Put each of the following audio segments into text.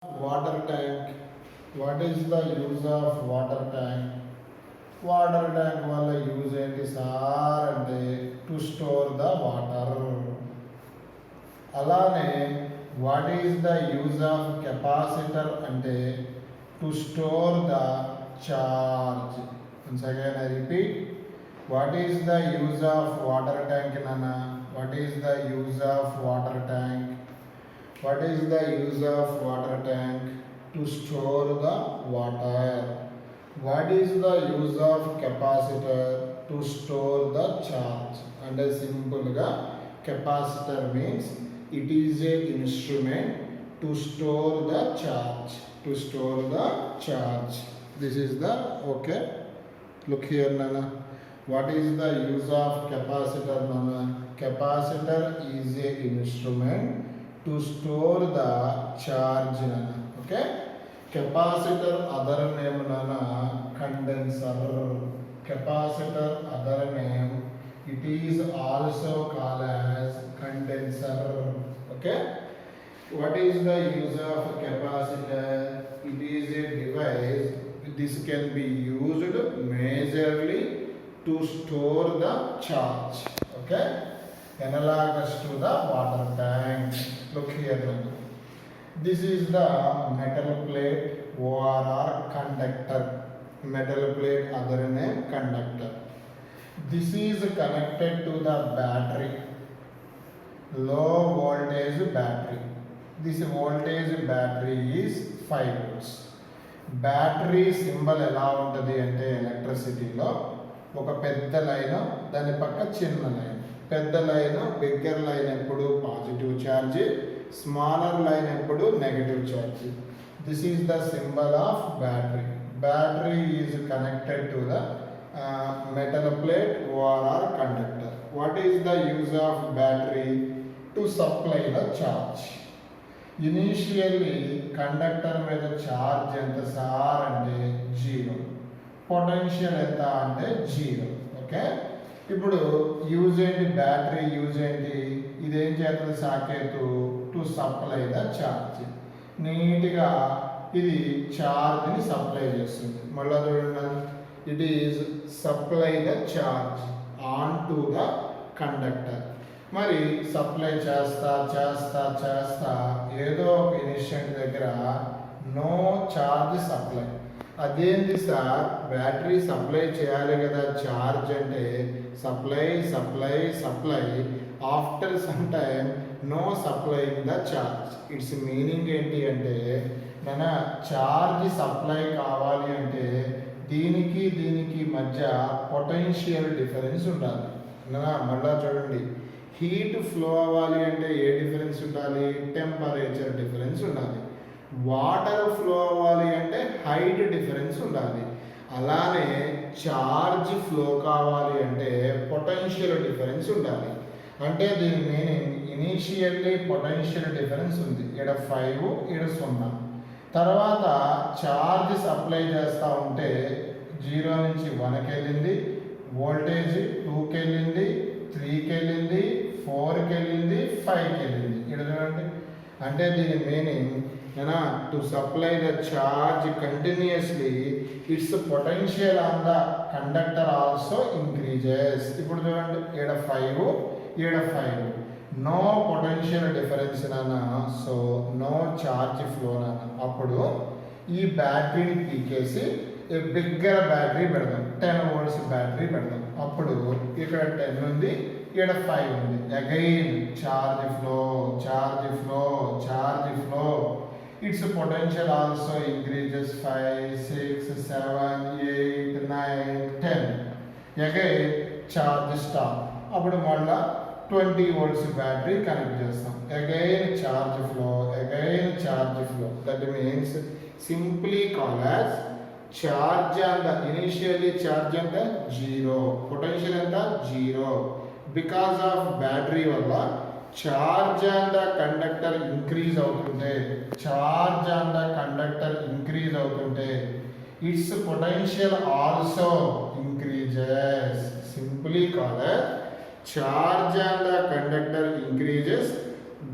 Water tank. What is the use of water tank? Water tank వల్ల use ఏంటి sir అంటే to store the water. అలానే what is the use of capacitor అంటే to store the charge. Once again I repeat, what is the use of water tank నాన్న? What is the use of water tank? What is the use of water tank? To store the water. What is the use of capacitor? To store the charge. And simple ga capacitor means it is a instrument to store the charge. To store the charge. This is the okay. Look here, Nana. What is the use of capacitor, Nana? Capacitor is a instrument to store the charge, nana. Okay, capacitor other name, nana, condenser. Capacitor other name, it is also called as condenser. Okay, what is the use of capacitor? It is a device. This can be used majorly to store the charge. Okay, analogous to the water tank. Look here. This is the metal plate or conductor. Metal plate other name conductor. This is connected to the battery. Low voltage battery. This voltage battery is 5 volts. Battery symbol ఎలా ఉంటుంది అంటే ఎలక్ట్రిసిటీలో ఒక పెద్ద line, దాని పక్క చిన్న line. పెద్ద line bigger line ఎప్పుడు పాజిటివ్ ఛార్జ్, స్మాలర్ లైన్ ఎప్పుడు negative charge. This is the symbol of battery. Battery is connected to the metal plate or conductor. What is the use of battery? To supply the charge. Initially conductor మీద charge ఎంత sir అంటే 0. Potential ఎంత అంటే 0. Okay, ఇప్పుడు use ఏంటి? Battery use ఏంటి? ఇదేం చేస్తుంది? సాకేతు టు సప్లై ద ఛార్జ్. నీట్గా ఇది ఛార్జ్ని సప్లై చేస్తుంది. మళ్ళీ చూడండి, it is supply the charge on to the conductor. మరి సప్లై చేస్తా చేస్తా చేస్తా ఏదో ఒక ఇన్స్టెంట్ దగ్గర నో ఛార్జ్ సప్లై. అదేంటి సార్? బ్యాటరీ సప్లై చేయాలి కదా ఛార్జ్ అంటే supply supply supply. After some time no supplying the charge. It's meaning ఏంటి అంటే మన ఛార్జ్ సప్లై కావాలి అంటే దీనికి దీనికి మధ్య పొటెన్షియల్ డిఫరెన్స్ ఉండాలి. మళ్ళా చూడండి, హీట్ ఫ్లో అవ్వాలి అంటే ఏ డిఫరెన్స్ ఉండాలి? టెంపరేచర్ డిఫరెన్స్ ఉండాలి. వాటర్ ఫ్లో అవ్వాలి అంటే హైట్ డిఫరెన్స్ ఉండాలి. అలానే ఛార్జ్ ఫ్లో కావాలి అంటే పొటెన్షియల్ డిఫరెన్స్ ఉండాలి. అంటే దీని మీనింగ్ ఇనీషియల్లీ పొటెన్షియల్ డిఫరెన్స్ ఉంది, ఇక్కడ 5, ఇక్కడ 0. తర్వాత ఛార్జ్ సప్లై చేస్తూ ఉంటే 0 నుంచి 1కి వెళ్ళింది, వోల్టేజ్ 2కి వెళ్ళింది, 3కి వెళ్ళింది, 4కి వెళ్ళింది, 5కి వెళ్ళింది. ఇక్కడ చూడండి, అంటే దీని meaning to supply the charge continuously it's potential on the conductor also increases. ఇప్పుడు చూడండి, ఈడ 5, ఈడ 5, నో పొటెన్షియల్ డిఫరెన్స్ నాన్న, సో నో ఛార్జ్ ఫ్లో నాన్న. అప్పుడు ఈ బ్యాటరీని పీకేసి బిగ్గర్ బ్యాటరీ పెడదాం, 10 volts బ్యాటరీ పెడదాం. అప్పుడు ఇక్కడ 10 ఉంది, ఇక్కడ 5 ఉంది. Again charge flow, charge flow, charge flow. It's potential also increases 5, 6, 7, 8, 9, 10. Again charge stop. అప్పుడు మళ్ళా 20 volts బ్యాటరీ కనెక్ట్ చేస్తాం. Again charge flow, again charge flow. That means simply call as charge and initially charge అంటే 0, potential ఎంత 0. Because of battery వల్ల charge and conductor increase అవుతుంటే, charge and conductor increase అవుతుంటే it's potential also increases. Simply call charge and the conductor increases,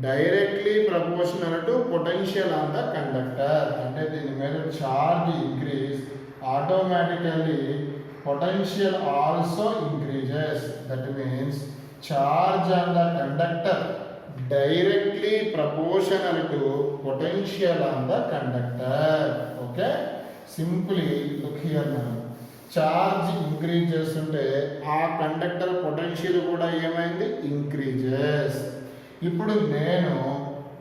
directly proportional to potential on the conductor. అంటే దీని మీద charge increase automatically potential also increases. That means charge on the conductor directly proportional to potential on the conductor. Okay, simply look here now. Charge increase చేస్తుంటే ఆ conductor potential కూడా ఏమైంది, increases. ఇప్పుడు నేను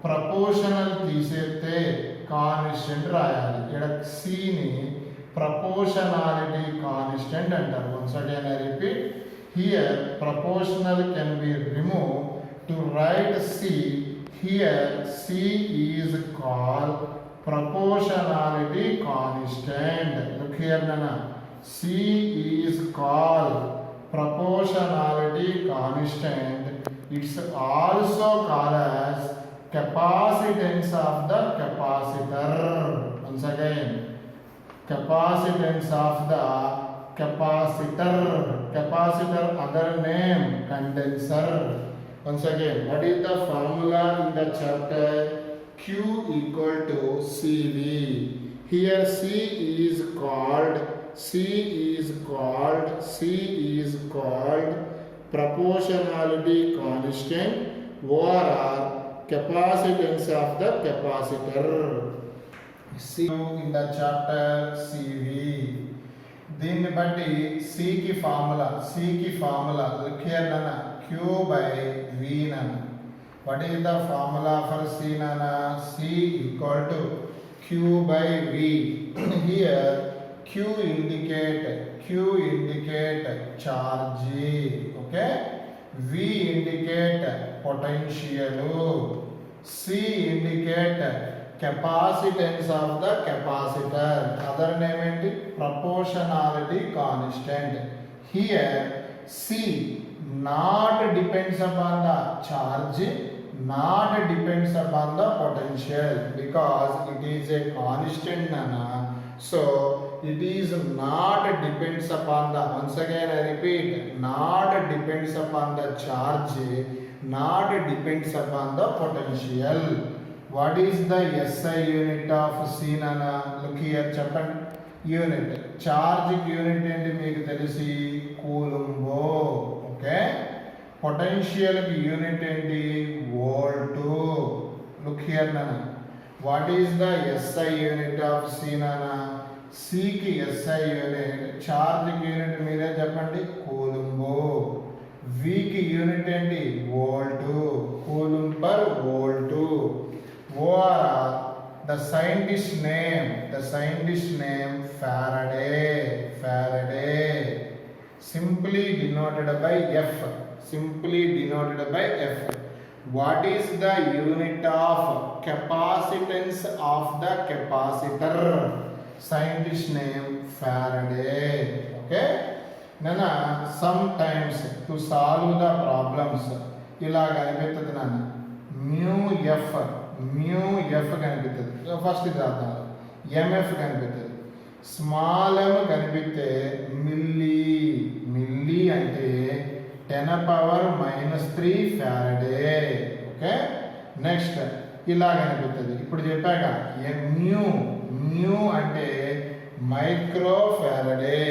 proportional తీసేస్తే కాన్స్టెంట్ రాయాలి. ఇక్కడ సిని ప్రపోర్షనాలిటీ కాన్స్టెంట్ అంటారు. Once again I repeat, here proportional can be removed to write C. Here C is called proportionality constant. Look here Nana, C is called proportionality constant. It's also called as capacitance of the capacitor. Once again, capacitance of the capacitor. Capacitor other name condenser. Once again, what is the formula in the chapter? Q equal to CV. Here C is called proportionality constant or capacitance of the capacitor. C in the chapter CV. దీన్ని బట్టి సికి formula look here నాన్న, Q by V నాన్న. What is the formula for C నాన్న? C equal to Q by V. Here Q indicate charge, okay. V indicate potential, C indicate capacitance of the capacitor, other name ఏంటి, proportionality constant. Here C not depends upon the charge, not depends upon the potential, because it is a constant nana. So it is not depends upon the, once again I repeat, not depends upon the charge, not depends upon the potential. What is the SI unit of C nana? Look here, చెప్పండి. Unit charge unit ఏంటి మీకు తెలిసి, కూలుంబో, okay. Potential unit ఏంటి, volt. Look here nana, what is the SI unit of C nana? సికి SI unit, charge unit మీరే చెప్పండి, కూలుంబో. Vicky unit ఏంటి, volt, కూలుం per volt. OR the scientist name Faraday, simply denoted by F. What is the unit of capacitance of the capacitor? Scientist name Faraday, okay. Nana, sometimes to solve the problems ilaga anipetadi nana, mu f కనిపిస్తుంది. First ఇది రాద్దాం, MF కనిపిస్తుంది. Small ఎమ్ కనిపిస్తే milli అంటే 10⁻³ Faraday, okay. Next ఇలా కనిపిస్తుంది. ఇప్పుడు చెప్పాక మ్యూ అంటే మైక్రో ఫారడే,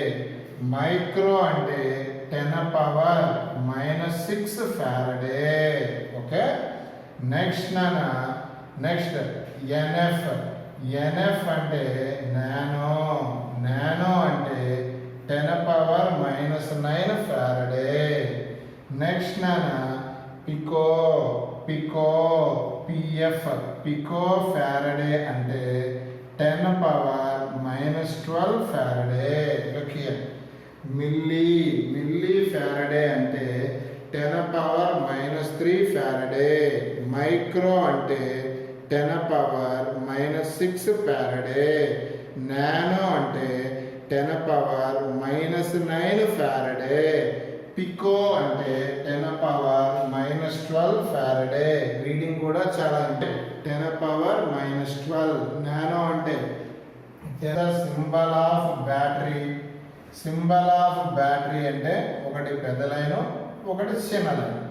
మైక్రో అంటే 10⁻⁻6 ఫారడే, ఓకే. నెక్స్ట్ ఎన్ఎఫ్ అంటే నానో అంటే 10⁻⁹ ఫారడే. నెక్స్ట్ పికో ఫారడే అంటే 10⁻⁻12 Faraday. Look here, milli Faraday అంటే 10⁻⁻³ ఫారడే. మైక్రో అంటే 10⁻⁻6 ఫారడే. నానో అంటే 10⁻⁻9 ఫారడే. పికో అంటే 10⁻⁻12 ఫారడే. రీడింగ్ కూడా చాలా అంటే 10⁻⁻12. నానో అంటే సింబల్ ఆఫ్ బ్యాటరీ అంటే ఒకటి పెద్ద లైన్, ఒకటి చిన్న లైన్.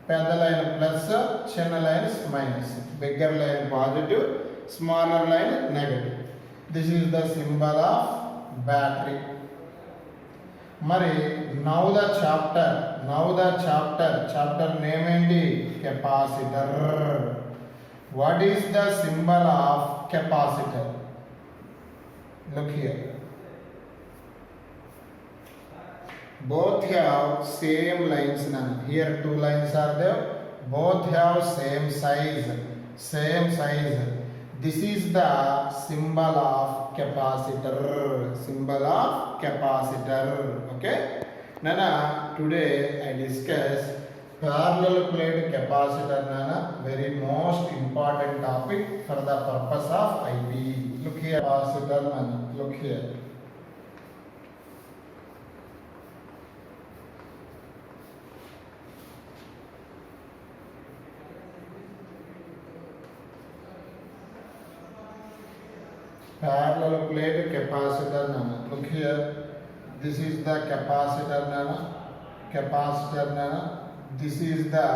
పెద్ద లైన్ ప్లస్, చిన్న line minus, bigger line positive, smaller line negative. This is the symbol of battery. మరి నౌ ద చాప్టర్ నేమ్ ఏంటి? Capacitor. What is the symbol of capacitor? Look here. Both have same lines now. Here two lines are there. Both have same size. This is the symbol of capacitor. Okay. Nana, today I discuss parallel plate capacitor. Nana, very most important topic for the purpose of IB. Look here, capacitor. Nana, look here. Parallel plate capacitor. Nana, look here. This is the capacitor. Nana, this is the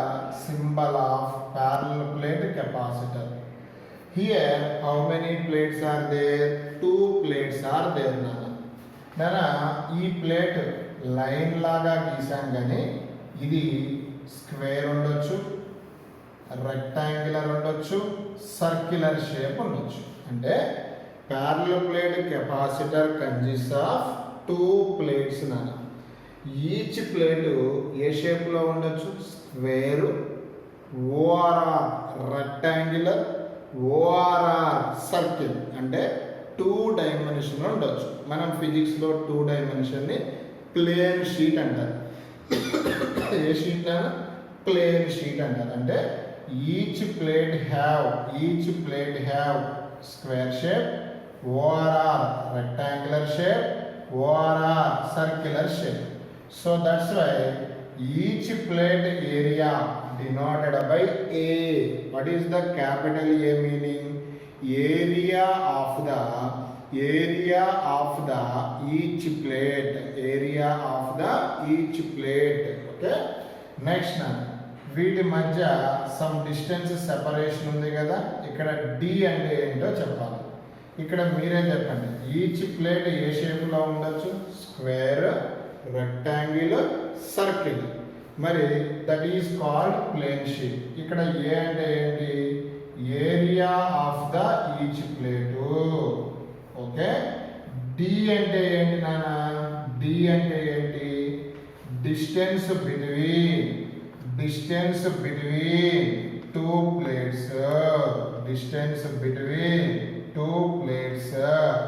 symbol of parallel plate capacitor. Here how many plates are there? 2 plates are there. Nana, ee plate line laga గీసాం గానీ ఇది square ఉండొచ్చు, rectangular ఉండొచ్చు, circular shape ఉండొచ్చు. అంటే parallel plate capacitor consists of 2 plates. Nana, each plate ఏ shape లో ఉండొచ్చు? Square, ORR rectangular, ORR circle. అంటే 2 డైమెన్షన్ ఉండొచ్చు. మనం ఫిజిక్స్ లో 2 డైమెన్షన్ ని ప్లేన్ షీట్ అంటారు. ఏ షీట్? ప్లేన్ షీట్ అంటారు. అంటే each plate have square shape, ORR rectangular shape, ORR circular shape. So that's why each plate area denoted by A. What is the capital A meaning? Area of the each plate. Okay. Next now, వీటి మధ్య some distance separation ఉంది కదా. ఇక్కడ D అంటే ఏంటో చెప్పాలి. ఇక్కడ మీరే చెప్పండి. ఈచ్ ప్లేట్ ఏ షేప్ లో ఉండొచ్చు? Square, rectangle, circle. మరి that is called plane sheet. ఇక్కడ ఏ అంటే ఏంటి? Area of the each plate. Okay. D అంటే ఏంటి నాన్న? డి అంటే ఏంటి? Distance between 2 plates.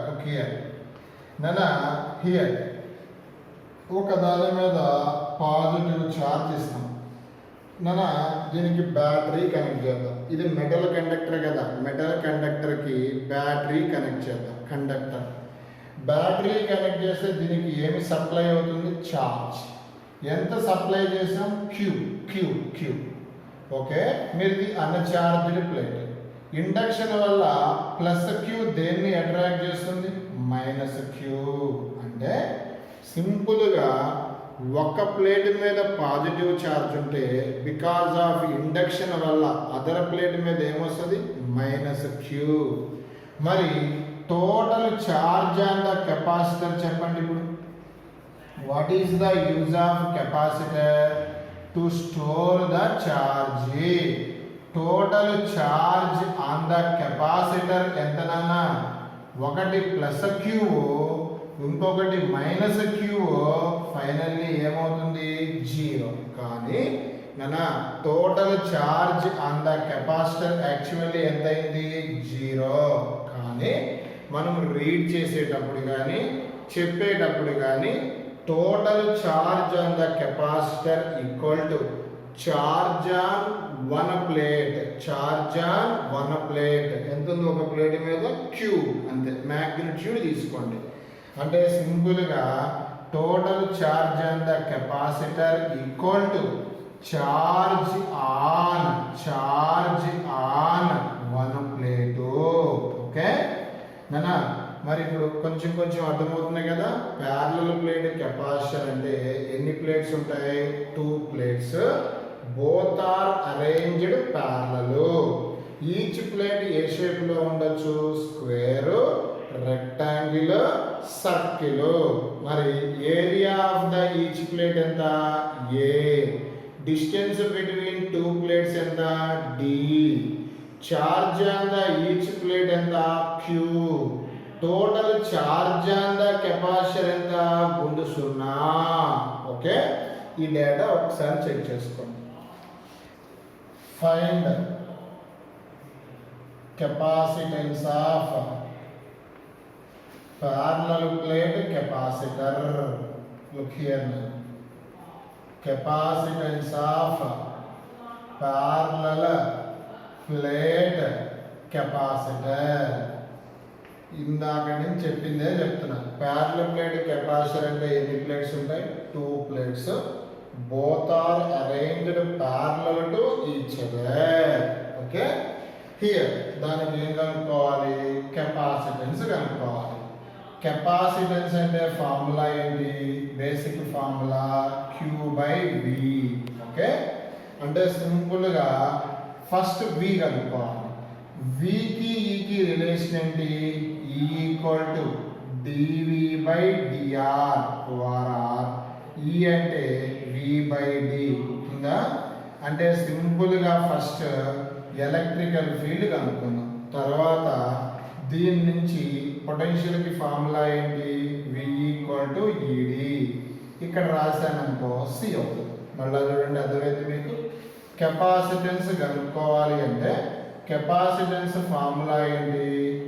Look here. Nana, here ఒక దాని మీద పాజిటివ్ ఛార్జ్ ఇస్తాం. నానా, దీనికి బ్యాటరీ కనెక్ట్ చేద్దాం. ఇది మెటల్ కండక్టర్ కదా. మెటల్ కండక్టర్కి బ్యాటరీ కనెక్ట్ చేద్దాం. బ్యాటరీ కనెక్ట్ చేస్తే దీనికి ఏమి సప్లై అవుతుంది? ఛార్జ్. ఎంత సప్లై చేసాం? క్యూ. ఓకే. మీది అన్చార్జ్డ్ ప్లేట్. ఇండక్షన్ వల్ల ప్లస్ క్యూ దేన్ని అట్రాక్ట్ చేస్తుంది? Minus Q. అంటే సింపుల్గా ఒక ప్లేట్ మీద పాజిటివ్ ఛార్జ్ ఉంటే బికాజ్ ఆఫ్ ఇండక్షన్ వల్ల అదర్ ప్లేట్ మీద ఏమొస్తుంది? Minus Q. మరి total charge on the capacitor చెప్పండి. ఇప్పుడు what is the use of capacitor? To store the charge. Total charge on the capacitor ఎంతనన్నా? ఒకటి ప్లస్ క్యూ, ఇంకొకటి మైనస్ క్యూ. ఫైనల్లీ ఏమవుతుంది? 0. కానీ నాన్న, total charge on the capacitor actually ఎంత అయింది? 0. కానీ మనం రీడ్ చేసేటప్పుడు కానీ చెప్పేటప్పుడు కానీ total charge on the capacitor equal to charge on one plate. ఎంత ఉంది ఒక ప్లేట్ మీద? క్యూ. అంతే. మ్యాగ్నిట్యూడ్ తీసుకోండి. అంటే సింపుల్గా total charge on the capacitor equal to charge on one plate. Okay నానా, మరి ఇప్పుడు కొంచెం అర్థమవుతున్నాయి కదా. ప్యారలల్ ప్లేట్ కెపాసిటర్ అంటే ఎన్ని ప్లేట్స్ ఉంటాయి? 2 plates. Both are arranged parallel. Each plate ఏ షేప్ లో ఉండొచ్చు? Square, rectangle, circle. మరి area of the each plate ఎంత? A. Distance between two plates ఎంత? D. Charge on the each plate ఎంత? Q. Total charge on the capacitor ఎంత? గుండు 0. Okay, ఈ డేటా ఒకసారి చెక్ చేసుకోండి. Find capacitance of parallel plate capacitor. Look here now. Capacitance of parallel plate capacitor. ఇందాక నేను చెప్పిందే చెప్తున్నా. ప్యారలల్ ప్లేట్ కెపాసిటర్ అంటే ఎన్ని ప్లేట్స్ ఉంటాయి? 2 plates. Both are arranged parallel to each other. Okay, here దానికి ఏం కనుక్కోవాలి? కెపాసిటెన్స్ కనుక్కోవాలి. కెపాసిటెన్స్ అంటే ఫార్ములా ఏంటి? Basic formula Q/V. ఓకే, అంటే సింపుల్గా ఫస్ట్ V కనుక్కోవాలి. Vకి ఈకి రిలేషన్ ఏంటి? E = dV/dr. E అంటే V/d ఉందా? అంటే సింపుల్గా ఫస్ట్ ఎలక్ట్రికల్ ఫీల్డ్ కనుక్కుందాం. తర్వాత దీని నుంచి పొటెన్షియల్కి ఫార్ములా ఏంటి? V = ED. ఇక్కడ రాశాననుకో C అవుతుంది. మళ్ళీ చూడండి, అర్థమైంది మీకు? కెపాసిటెన్స్ కనుక్కోవాలి అంటే కెపాసిటెన్స్ ఫార్ములా ఏంటి?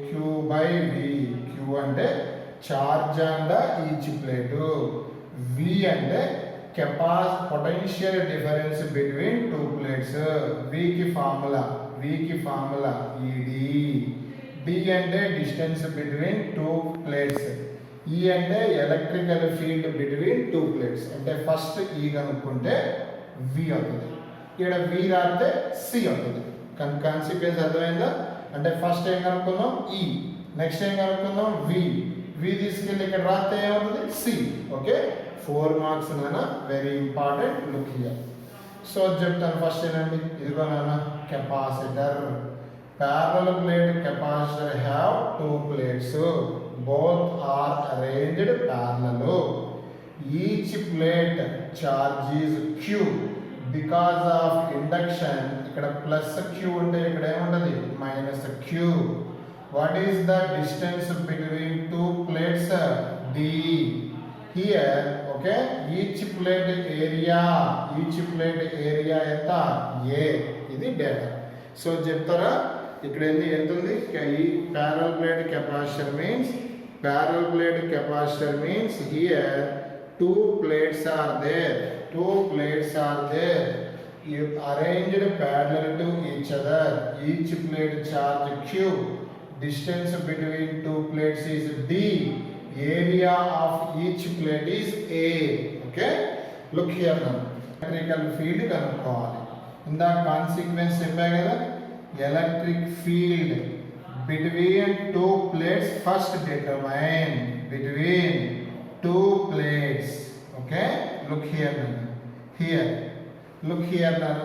Q/V. Q అంటే charge on the each plate. V అంటే పొటెన్షియల్ డిఫరెన్స్ బిట్వీన్ 2 ప్లేట్స్. Vకి ఫార్ములా ED. D అంటే డిస్టెన్స్ బిట్వీన్ 2 ప్లేట్స్. E అంటే ఎలక్ట్రికల్ ఫీల్డ్ బిట్వీన్ 2 ప్లేట్స్. అంటే ఫస్ట్ E కనుక్కుంటే V అవుతుంది. ఇక్కడ V రాస్తే C అవుతుంది. కాన్సిక్వెన్స్ అర్థమైందా? అంటే ఫస్ట్ ఏం కనుక్కుందాం? E. నెక్స్ట్ ఏం కనుక్కుందాం? V తీసుకెళ్ళి ఇక్కడ రాస్తే ఏమవుతుంది? C. ఓకే, 4 మార్క్స్ నాన్న, very important. Look here. So చెప్తాను ఫస్ట్ ఏనండి, ఇదిగో నాన్న capacitor. Parallel plate capacitor have 2 plates. Both are arranged parallel. Each plate charge is Q. Because of induction, ఇక్కడ ప్లస్ Q ఉంటే ఇక్కడ ఏముంటది? Minus Q. What is the distance between 2 plates? D. Here, okay, each plate area ఎంత? A. ఇది data. So చెప్తారా? ఇక్కడ ఎంత ఉంది? ఈ parallel plate capacitor means here 2 plates are there. You arranged parallel to each other. Each plate charge Q. Distance between 2 plates is D. Area of each plate is A. Okay, look here now. Electrical field కనుక్కోవాలి. ఇందా consequence చెప్పా కదా, electric field between 2 plates. First determine between 2 plates. Okay, look here now.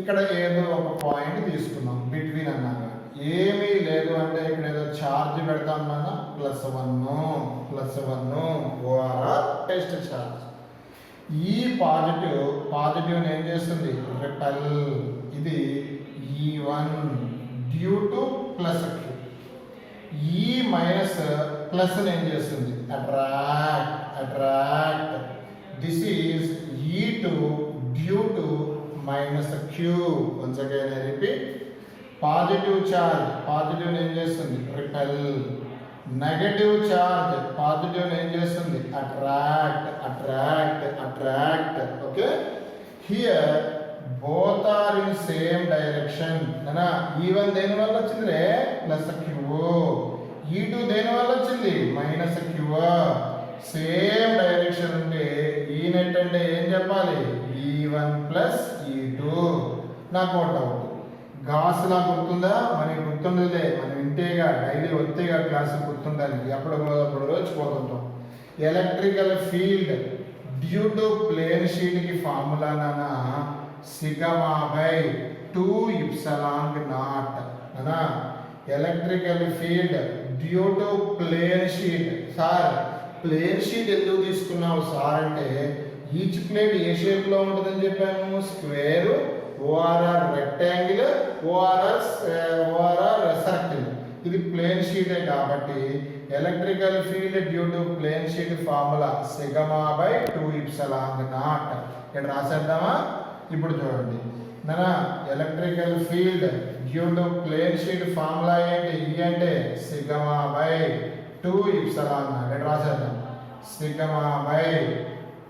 ఇక్కడ ఏదో ఒక point తీసుకున్నాం, between అన్నాక ఏమీ లేదు అంటే ఇక్కడ ఏదో ఛార్జ్ పెడతాం మన +1 ఓఆర్ఆర్ టెస్ట్ ఛార్జ్. ఈ పాజిటివ్ ఏం చేస్తుంది? రిపెల్. ఇది E1 due to plus Q. ఈ మైనస్ ప్లస్ ఏం చేస్తుంది? Attract. This is E2 due to minus Q. Once again I repeat. Positive ఏం చేస్తుంది? రిపెల్. నెగటివ్ చార్జ్ పాజిటివ్ ఏం చేస్తుంది? Attract. Okay, here both are in same direction. ना E1 దేని వల్ల వచ్చింది? Plus Q. E2 దేని వల్ల వచ్చింది? Minus Q. సేమ్ డైరెక్షన్ ఉంటే ఈ నెట్ అంటే ఏం చెప్పాలి? E1 plus E2. నాకు డౌట్, గాస్ లా గుర్తుందా? మనకి గుర్తుండదులే, మనం వింటేగా డైలీ వస్తేగా క్లాసు గుర్తుండాలి. అప్పుడు రోజు పోతుంటాం. Electrical field due to plane sheet కి ఫార్ములా నానా sigma by 2 epsilon naught అనా electrical field due to plane sheet. Sir plane sheet ఎందుకు తీసుకున్నావు సార్ అంటే ఈచ్ ప్లేట్ ఏ షేప్ లో ఉంటుందని చెప్పాము, square, or rectangle, or circle. ఇది ప్లేన్ షీటే కాబట్టి electrical field due to plane sheet formula sigma by 2 epsilon naught. ఇక్కడ రాసేద్దామా? ఇప్పుడు చూడండి నా electrical field due to plane sheet formula ఏంటి? ఈ అంటే సిగ్మా బై 2 ఇప్సిలాన్ నాట్. ఇక్కడ రాసేద్దాం sigma by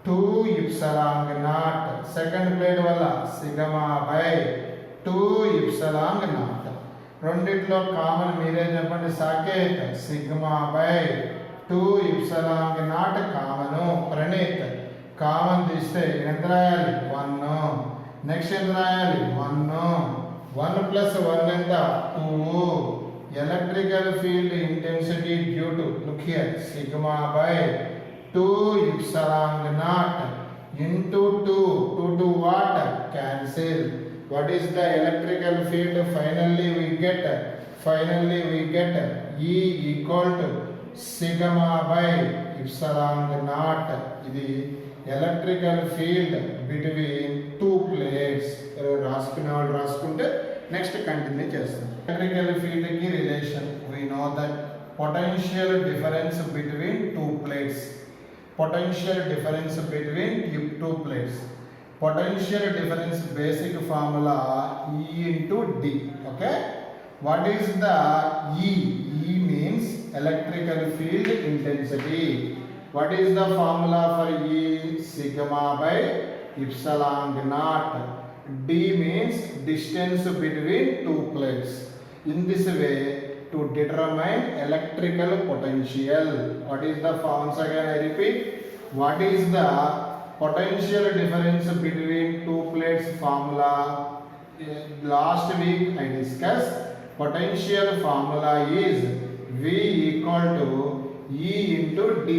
2 epsilon naught. Second plate వల్ల సిగ్మా బై 2 ఇప్సిలాన్ నాట్. రెండిట్లో కామన్ మీరే చెప్పండి Saketh. Sigma by 2 epsilon not common. Praneeth common తీస్తే ఎంత రాయాలి? 1. నెక్స్ట్ ఎంత రాయాలి? 1. 1 ప్లస్ 1 ఎంత? 2. Electrical field intensity due to look here sigma by 2 epsilon naught into 2. 2 to what? Cancel. What is the electrical field? Finally we get E equal to sigma by epsilon naught. ఇది electrical field between two plates. రాసుకునే వాళ్ళు రాసుకుంటే next continue చేస్తాం. Electrical field కి relation we know that potential difference between two plates. Potential difference between two plates. Potential difference basic formula E into D. Okay. What is the E? E means electrical field intensity. What is the formula for E? Sigma by epsilon naught. D means distance between two plates. In this way, to determine electrical potential. What is the once again I repeat, what is the potential difference between two plates formula? Last week I discussed potential formula is V equal to E into D.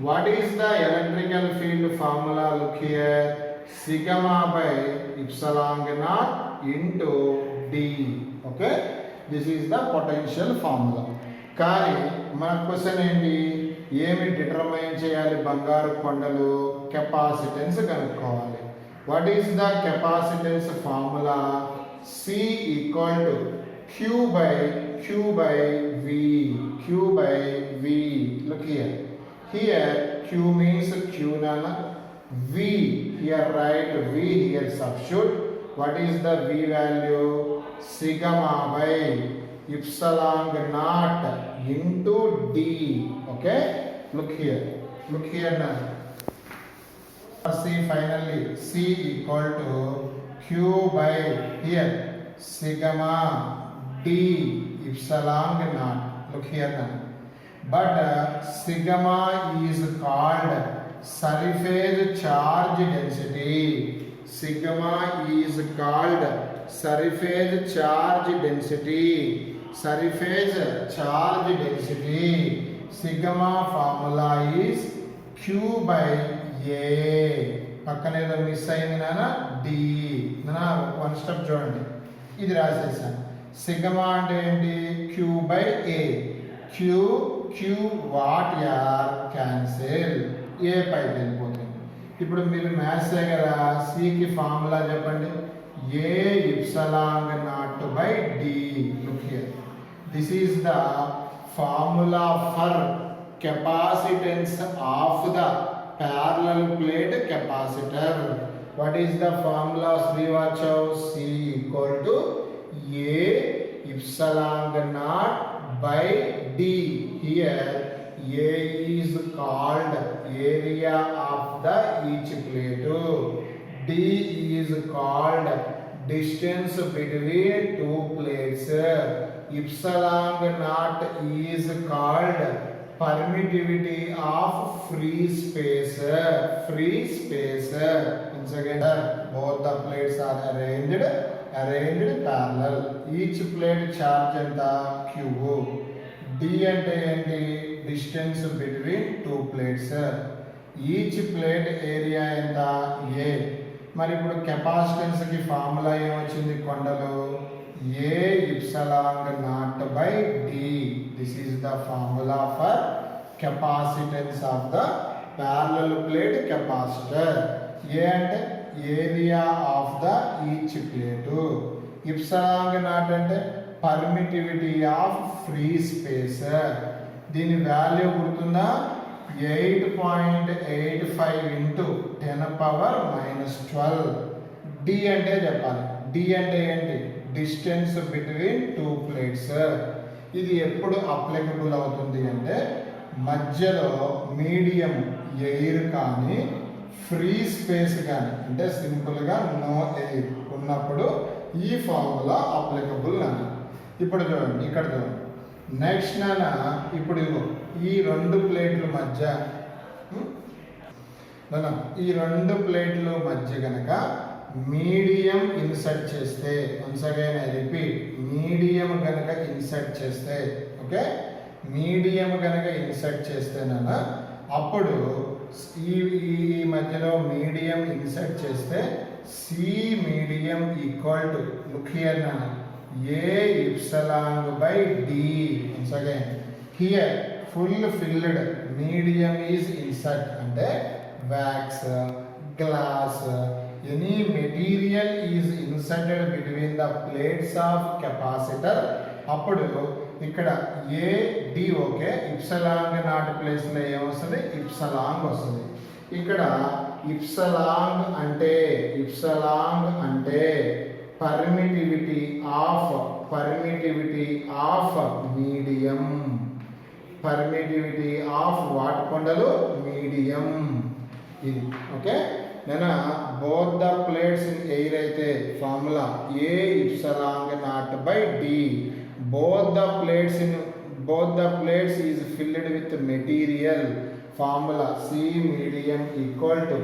What is the electrical field formula? Look here, sigma by epsilon naught into D. Okay, this is the potential formula. కానీ మన question ఏంటి? ఏమి determine చేయాలి? బంగారు కొండలు capacitance కనుక్కోవాలి. What is the capacitance formula? C equal to Q by V. Q by V. Look here. Here Q means Q null. V here right V here substitute. What is the V value? sigma by epsilon naught into D. Okay, look here now. See finally C equal to Q by here sigma D epsilon naught. Look here now. But sigma is called surface charge density. Sigma is called surface charge density. Surface charge density. Sigma formula is Q by A. పక్కన ఏదో miss అయింది నాన్న, D. నాన్న one step చూడండి, ఇది రాసేసాను. Sigma అంటే ఏంటి? Q by A. Q what యార్ క్యాన్సిల్, ఏ పైకి వెళ్ళిపోతుంది. ఇప్పుడు మీరు మ్యాథ్స్ కదా, సికి ఫార్ములా చెప్పండి. A epsilon naught by D. Look here. This is the formula for capacitance of the parallel plate capacitor. What is the formula? Srivachav? C equal to A epsilon naught by D. Here A is called area of the each plate. D is called distance between two plates. Epsilon naught is called permittivity of free space. Once again, both the plates are arranged parallel. Each plate charge and the Q. D and distance between two plates. Each plate area and the A. మరి ఇప్పుడు కెపాసిటెన్స్కి formula ఏమొచ్చింది కొండలు A epsilon naught by D. This is the formula for capacitance of the parallel plate capacitor. A అంటే area of the each plate, epsilon naught అంటే permittivity of free space. దీని value గుర్తుందా 8.85 into 10⁻⁻12. D అంటే చెప్పాలి. D అంటే ఏంటి distance between two plates. ఇది ఎప్పుడు అప్లికబుల్ అవుతుంది అంటే మధ్యలో మీడియం ఎయిర్ కానీ ఫ్రీ స్పేస్ కానీ అంటే సింపుల్గా నో ఎయిర్ ఉన్నప్పుడు ఈ ఫార్ములా అప్లికబుల్ అని. ఇప్పుడు చూడండి ఇక్కడ చూడండి నెక్స్ట్ ఇప్పుడు ఈ రెండు ప్లేట్ల మధ్య ఈ రెండు ప్లేట్ల మధ్య కనుక మీడియం ఇన్సర్ట్ చేస్తే, once again I repeat, medium కనుక ఇన్సర్ట్ చేస్తే, ఓకే, మీడియం కనుక ఇన్సర్ట్ చేస్తేనన్న అప్పుడు ఈ మధ్యలో మీడియం ఇన్సర్ట్ చేస్తే C medium equal to look here నాన్న A epsilon by D. Once again here full filled medium is insert అంటే wax, glass, any material is inserted between the plates of capacitor. అప్పుడు ఇక్కడ A D okay, epsilon naught ప్లేస్లో ఏమొస్తుంది epsilon వస్తుంది. ఇక్కడ ఇప్సలాంగ్ అంటే permittivity of medium, permittivity of what కొండలు medium. ఇది ఓకే. నేను both the plates in air అయితే formula A epsilon naught by D. both the plates is filled with material, formula C medium equal to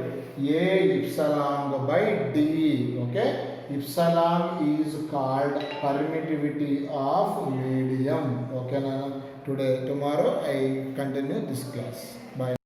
A epsilon by D. Okay, epsilon is called permittivity of medium. Okay, tomorrow I continue this class. Bye.